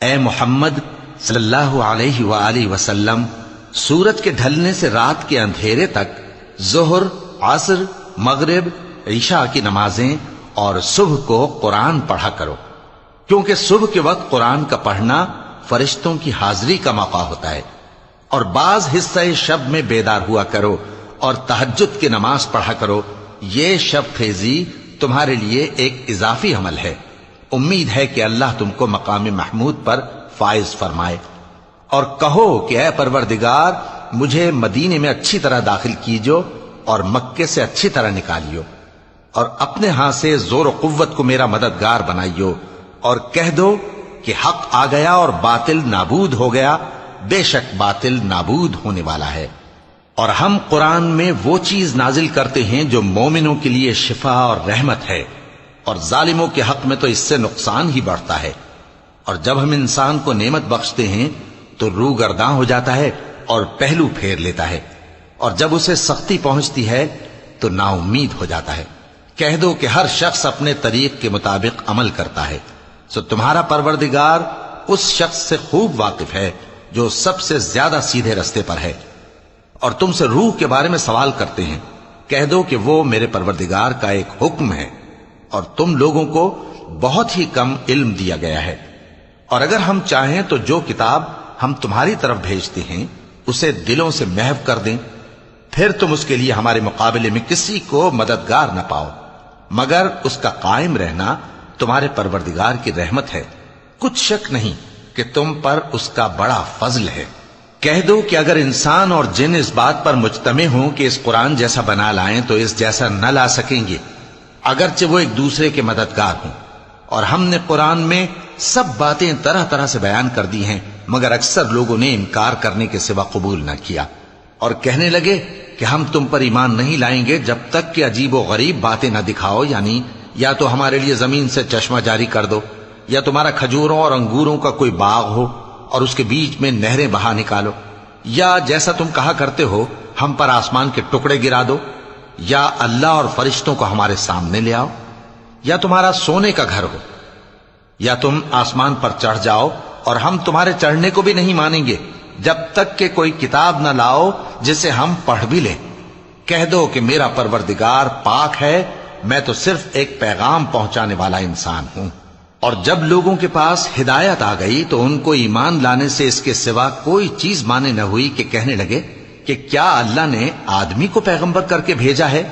اے محمد صلی اللہ علیہ وآلہ وسلم، سورج کے ڈھلنے سے رات کے اندھیرے تک ظہر، عصر، مغرب، عشاء کی نمازیں اور صبح کو قرآن پڑھا کرو، کیونکہ صبح کے وقت قرآن کا پڑھنا فرشتوں کی حاضری کا موقع ہوتا ہے۔ اور بعض حصہ شب میں بیدار ہوا کرو اور تہجد کی نماز پڑھا کرو، یہ شب خیزی تمہارے لیے ایک اضافی عمل ہے۔ امید ہے کہ اللہ تم کو مقام محمود پر فائز فرمائے۔ اور کہو کہ اے پروردگار، مجھے مدینے میں اچھی طرح داخل کیجو اور مکے سے اچھی طرح نکالیو، اور اپنے ہاں سے زور و قوت کو میرا مددگار بنائیو، اور کہہ دو کہ حق آ گیا اور باطل نابود ہو گیا، بے شک باطل نابود ہونے والا ہے۔ اور ہم قرآن میں وہ چیز نازل کرتے ہیں جو مومنوں کے لیے شفا اور رحمت ہے، اور ظالموں کے حق میں تو اس سے نقصان ہی بڑھتا ہے۔ اور جب ہم انسان کو نعمت بخشتے ہیں تو روح گرداں ہو جاتا ہے اور پہلو پھیر لیتا ہے، اور جب اسے سختی پہنچتی ہے تو نا امید ہو جاتا ہے۔ کہہ دو کہ ہر شخص اپنے طریق کے مطابق عمل کرتا ہے، سو تمہارا پروردگار اس شخص سے خوب واقف ہے جو سب سے زیادہ سیدھے رستے پر ہے۔ اور تم سے روح کے بارے میں سوال کرتے ہیں، کہہ دو کہ وہ میرے پروردگار کا ایک حکم ہے، اور تم لوگوں کو بہت ہی کم علم دیا گیا ہے۔ اور اگر ہم چاہیں تو جو کتاب ہم تمہاری طرف بھیجتے ہیں اسے دلوں سے محو کر دیں، پھر تم اس کے لیے ہمارے مقابلے میں کسی کو مددگار نہ پاؤ، مگر اس کا قائم رہنا تمہارے پروردگار کی رحمت ہے، کچھ شک نہیں کہ تم پر اس کا بڑا فضل ہے۔ کہہ دو کہ اگر انسان اور جن اس بات پر مجتمع ہوں کہ اس قرآن جیسا بنا لائیں تو اس جیسا نہ لا سکیں گے، اگرچہ وہ ایک دوسرے کے مددگار ہوں۔ اور ہم نے قرآن میں سب باتیں طرح طرح سے بیان کر دی ہیں، مگر اکثر لوگوں نے انکار کرنے کے سوا قبول نہ کیا، اور کہنے لگے کہ ہم تم پر ایمان نہیں لائیں گے جب تک کہ عجیب و غریب باتیں نہ دکھاؤ، یعنی یا تو ہمارے لیے زمین سے چشمہ جاری کر دو، یا تمہارا کھجوروں اور انگوروں کا کوئی باغ ہو اور اس کے بیچ میں نہریں بہا نکالو، یا جیسا تم کہا کرتے ہو ہم پر آسمان کے ٹکڑے گرا دو، یا اللہ اور فرشتوں کو ہمارے سامنے لے آؤ، یا تمہارا سونے کا گھر ہو، یا تم آسمان پر چڑھ جاؤ اور ہم تمہارے چڑھنے کو بھی نہیں مانیں گے جب تک کہ کوئی کتاب نہ لاؤ جسے ہم پڑھ بھی لیں۔ کہہ دو کہ میرا پروردگار پاک ہے، میں تو صرف ایک پیغام پہنچانے والا انسان ہوں۔ اور جب لوگوں کے پاس ہدایت آ گئی تو ان کو ایمان لانے سے اس کے سوا کوئی چیز مانے نہ ہوئی کہ کہنے لگے کہ کیا اللہ نے آدمی کو پیغمبر کر کے بھیجا ہے؟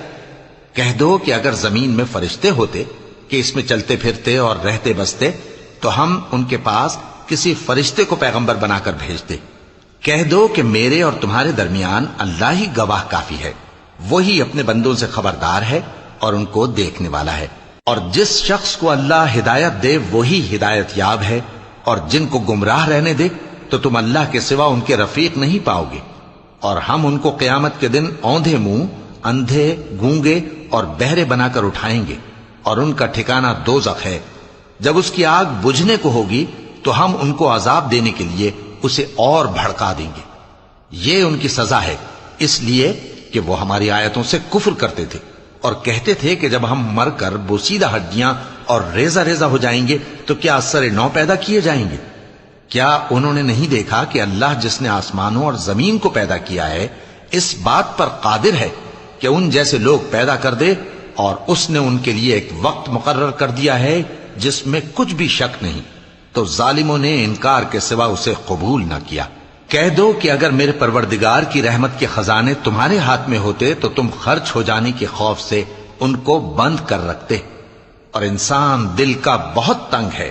کہہ دو کہ اگر زمین میں فرشتے ہوتے کہ اس میں چلتے پھرتے اور رہتے بستے تو ہم ان کے پاس کسی فرشتے کو پیغمبر بنا کر بھیجتے۔ کہہ دو کہ میرے اور تمہارے درمیان اللہ ہی گواہ کافی ہے، وہی اپنے بندوں سے خبردار ہے اور ان کو دیکھنے والا ہے۔ اور جس شخص کو اللہ ہدایت دے وہی ہدایت یاب ہے، اور جن کو گمراہ رہنے دے تو تم اللہ کے سوا ان کے رفیق نہیں پاؤ گے۔ اور ہم ان کو قیامت کے دن اوندھے منہ، اندھے، گونگے اور بہرے بنا کر اٹھائیں گے، اور ان کا ٹھکانہ دوزخ ہے۔ جب اس کی آگ بجھنے کو ہوگی تو ہم ان کو عذاب دینے کے لیے اسے اور بھڑکا دیں گے۔ یہ ان کی سزا ہے، اس لیے کہ وہ ہماری آیتوں سے کفر کرتے تھے اور کہتے تھے کہ جب ہم مر کر بوسیدہ ہڈیاں اور ریزہ ریزہ ہو جائیں گے تو کیا اثر نو پیدا کیے جائیں گے؟ کیا انہوں نے نہیں دیکھا کہ اللہ جس نے آسمانوں اور زمین کو پیدا کیا ہے اس بات پر قادر ہے کہ ان جیسے لوگ پیدا کر دے، اور اس نے ان کے لیے ایک وقت مقرر کر دیا ہے جس میں کچھ بھی شک نہیں، تو ظالموں نے انکار کے سوا اسے قبول نہ کیا۔ کہہ دو کہ اگر میرے پروردگار کی رحمت کے خزانے تمہارے ہاتھ میں ہوتے تو تم خرچ ہو جانے کے خوف سے ان کو بند کر رکھتے، اور انسان دل کا بہت تنگ ہے۔